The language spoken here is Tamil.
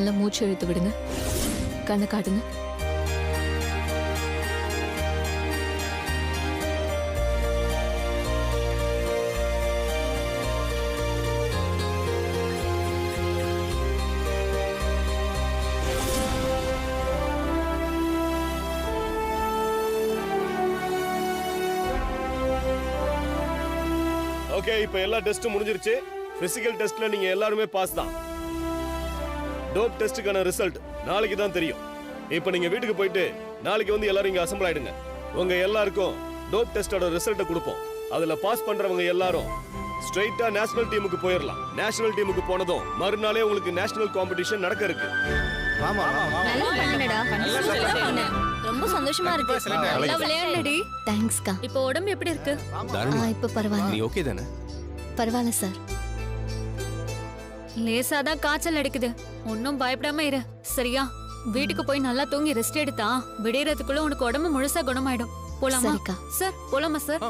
நல்லா மூச்சு இழுத்து விடுங்க. கண்ணை காட்டுங்க. ஓகே, இப்போ எல்லா டெஸ்டும் முடிஞ்சிருச்சு. பிசிக்கல் டெஸ்ட்ல நீங்க எல்லாருமே பாஸ் தான். டோப் டெஸ்டுக்கான ரிசல்ட் நாளைக்கு தான் தெரியும். இப்போ நீங்க வீட்டுக்கு போயிட்டு நாளைக்கு வந்து எல்லாரும் இங்க அசெம்பிள் ஆயிடுங்க. உங்க எல்லாருக்கும் டோப் டெஸ்டோட ரிசல்ட்டை கொடுப்போம். அதுல பாஸ் பண்றவங்க எல்லாரும் ஸ்ட்ரைட்டா நேஷனல் டீமுக்கு போயிடலாம். நேஷனல் டீமுக்கு போனதும் மறுநாளே உங்களுக்கு நேஷனல் காம்படிஷன் நடக்க இருக்கு. நல்லா பண்ணடா. ரொம்ப சந்தோஷமா இருக்கு. நல்லா விளையாடுடி. தேங்க்ஸ்க்கா. இப்போ உடம்பு எப்படி இருக்கு? இப்போ பரவாயில்ல. நீ ஓகே தானே? பரவாயில்ல சார். லேசாதான் காய்ச்சல் அடிக்குது. ஒன்னும் பயப்படாம இரு, சரியா? வீட்டுக்கு போய் நல்லா தூங்கி ரெஸ்ட் எடுத்தா விடியறதுக்குள்ள உனக்கு உடம்பு முழுசா குணமாயிடும். போலாமா சரிக்கா. சார்? போலாமா சார்?